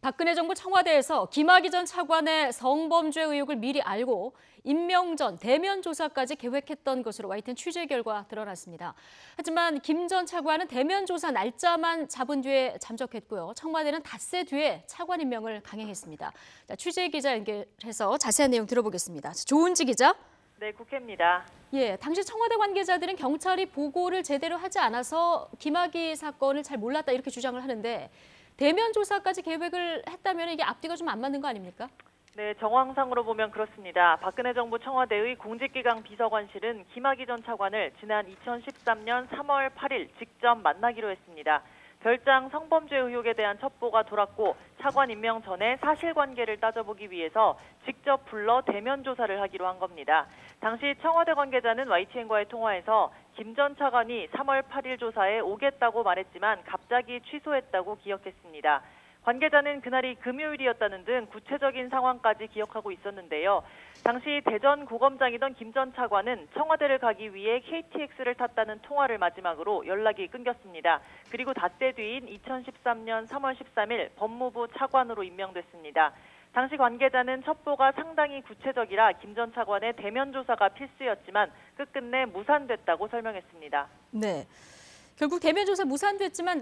박근혜 정부 청와대에서 김학의 전 차관의 성범죄 의혹을 미리 알고 임명 전 대면 조사까지 계획했던 것으로 YTN 취재 결과 드러났습니다. 하지만 김 전 차관은 대면 조사 날짜만 잡은 뒤에 잠적했고요. 청와대는 닷새 뒤에 차관 임명을 강행했습니다. 취재 기자 연결해서 자세한 내용 들어보겠습니다. 조은지 기자. 네, 국회입니다. 예, 당시 청와대 관계자들은 경찰이 보고를 제대로 하지 않아서 김학의 사건을 잘 몰랐다 이렇게 주장을 하는데 대면 조사까지 계획을 했다면 이게 앞뒤가 좀 안 맞는 거 아닙니까? 네, 정황상으로 보면 그렇습니다. 박근혜 정부 청와대의 공직기강 비서관실은 김학의 전 차관을 지난 2013년 3월 8일 직접 만나기로 했습니다. 별장 성범죄 의혹에 대한 첩보가 돌았고 차관 임명 전에 사실관계를 따져보기 위해서 직접 불러 대면 조사를 하기로 한 겁니다. 당시 청와대 관계자는 YTN과의 통화에서 김 전 차관이 3월 8일 조사에 오겠다고 말했지만 갑자기 취소했다고 기억했습니다. 관계자는 그날이 금요일이었다는 등 구체적인 상황까지 기억하고 있었는데요. 당시 대전고검장이던 김 전 차관은 청와대를 가기 위해 KTX를 탔다는 통화를 마지막으로 연락이 끊겼습니다. 그리고 닷새 뒤인 2013년 3월 13일 법무부 차관으로 임명됐습니다. 당시 관계자는 첩보가 상당히 구체적이라 김 전 차관의 대면 조사가 필수였지만 끝끝내 무산됐다고 설명했습니다. 네. 결국 대면 조사 무산됐지만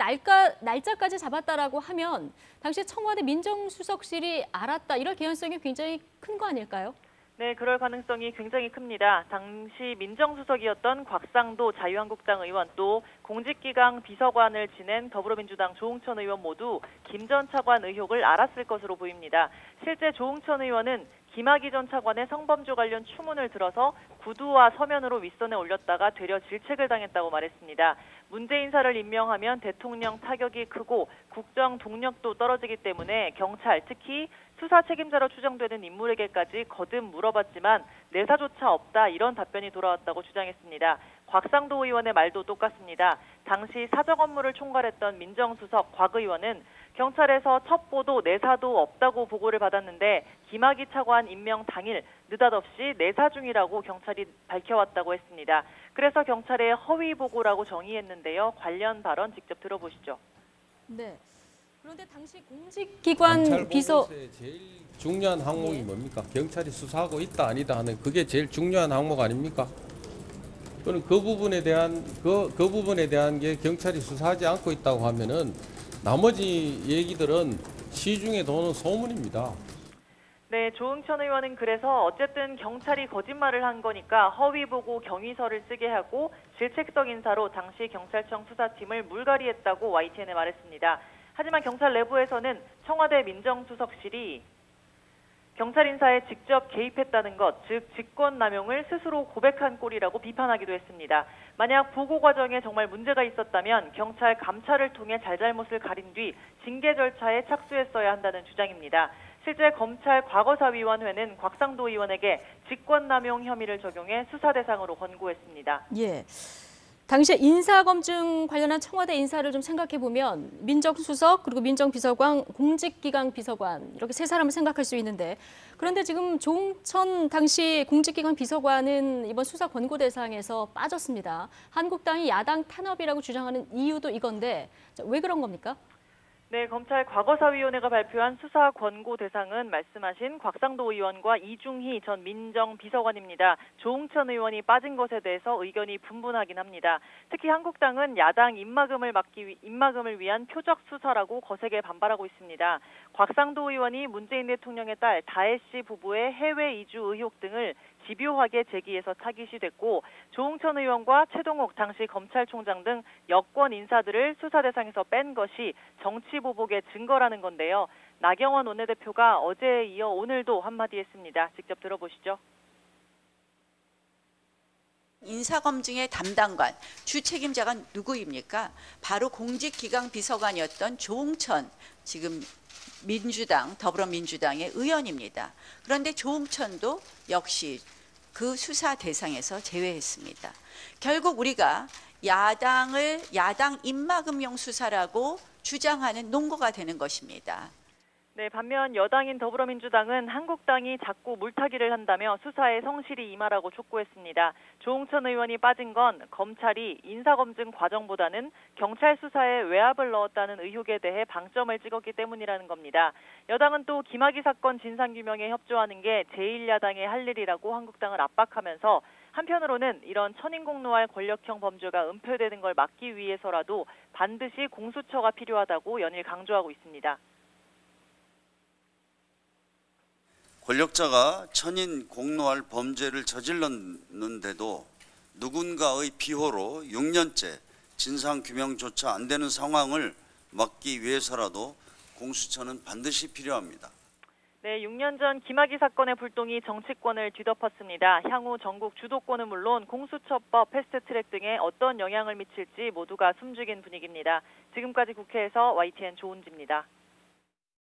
날짜까지 잡았다라고 하면 당시 청와대 민정수석실이 알았다 이럴 개연성이 굉장히 큰 거 아닐까요? 네, 그럴 가능성이 굉장히 큽니다. 당시 민정수석이었던 곽상도 자유한국당 의원 또 공직기강 비서관을 지낸 더불어민주당 조응천 의원 모두 김 전 차관 의혹을 알았을 것으로 보입니다. 실제 조응천 의원은 김학의 전 차관의 성범죄 관련 추문을 들어서 구두와 서면으로 윗선에 올렸다가 되려 질책을 당했다고 말했습니다. 문재 인사를 임명하면 대통령 타격이 크고 국정 동력도 떨어지기 때문에 경찰, 특히 수사 책임자로 추정되는 인물에게까지 거듭 물어봤지만 내사조차 없다 이런 답변이 돌아왔다고 주장했습니다. 곽상도 의원의 말도 똑같습니다. 당시 사정 업무를 총괄했던 민정수석 곽 의원은 경찰에서 첩보도 내사도 없다고 보고를 받았는데 김학의 차관 임명 당일 느닷없이 내사 중이라고 경찰이 밝혀왔다고 했습니다. 그래서 경찰의 허위 보고라고 정의했는데요. 관련 발언 직접 들어보시죠. 네. 그런데 당시 공직기관 비서 제일 중요한 항목이 뭡니까? 경찰이 수사하고 있다 아니다 하는 그게 제일 중요한 항목 아닙니까? 또는 그 부분에 대한 게 경찰이 수사하지 않고 있다고 하면은 나머지 얘기들은 시중에 도는 소문입니다. 네, 조응천 의원은 그래서 어쨌든 경찰이 거짓말을 한 거니까 허위 보고 경위서를 쓰게 하고 질책성 인사로 당시 경찰청 수사팀을 물갈이했다고 YTN에 말했습니다. 하지만 경찰 내부에서는 청와대 민정수석실이 경찰 인사에 직접 개입했다는 것, 즉 직권남용을 스스로 고백한 꼴이라고 비판하기도 했습니다. 만약 보고 과정에 정말 문제가 있었다면 경찰 감찰을 통해 잘잘못을 가린 뒤 징계 절차에 착수했어야 한다는 주장입니다. 실제 검찰 과거사위원회는 곽상도 의원에게 직권남용 혐의를 적용해 수사 대상으로 권고했습니다. 예. 당시에 인사검증 관련한 청와대 인사를 좀 생각해보면 민정수석 그리고 민정비서관, 공직기강 비서관 이렇게 세 사람을 생각할 수 있는데 그런데 지금 조응천 당시 공직기강 비서관은 이번 수사 권고 대상에서 빠졌습니다. 한국당이 야당 탄압이라고 주장하는 이유도 이건데 왜 그런 겁니까? 네, 검찰 과거사위원회가 발표한 수사 권고 대상은 말씀하신 곽상도 의원과 이중희 전 민정비서관입니다. 조응천 의원이 빠진 것에 대해서 의견이 분분하긴 합니다. 특히 한국당은 야당 입막음을 위한 표적 수사라고 거세게 반발하고 있습니다. 곽상도 의원이 문재인 대통령의 딸 다혜 씨 부부의 해외 이주 의혹 등을 집요하게 제기해서 타깃이 됐고 조응천 의원과 최동욱 당시 검찰총장 등 여권 인사들을 수사 대상에서 뺀 것이 정치 보복의 증거라는 건데요. 나경원 원내대표가 어제에 이어 오늘도 한마디 했습니다. 직접 들어보시죠. 인사검증의 담당관, 주책임자가 누구입니까? 바로 공직기강 비서관이었던 조응천, 지금 더불어민주당의 의원입니다. 그런데 조응천도 역시 그 수사 대상에서 제외했습니다. 결국 우리가 야당 입막음용 수사라고 주장하는 논거가 되는 것입니다. 네, 반면 여당인 더불어민주당은 한국당이 자꾸 물타기를 한다며 수사에 성실히 임하라고 촉구했습니다. 조홍천 의원이 빠진 건 검찰이 인사검증 과정보다는 경찰 수사에 외압을 넣었다는 의혹에 대해 방점을 찍었기 때문이라는 겁니다. 여당은 또 김학의 사건 진상규명에 협조하는 게 제1야당의 할 일이라고 한국당을 압박하면서 한편으로는 이런 천인공노할 권력형 범죄가 은폐되는 걸 막기 위해서라도 반드시 공수처가 필요하다고 연일 강조하고 있습니다. 권력자가 천인 공노할 범죄를 저질렀는데도 누군가의 비호로 6년째 진상규명조차 안 되는 상황을 막기 위해서라도 공수처는 반드시 필요합니다. 네, 6년 전 김학의 사건의 불똥이 정치권을 뒤덮었습니다. 향후 전국 주도권은 물론 공수처법, 패스트트랙 등에 어떤 영향을 미칠지 모두가 숨죽인 분위기입니다. 지금까지 국회에서 YTN 조은지입니다.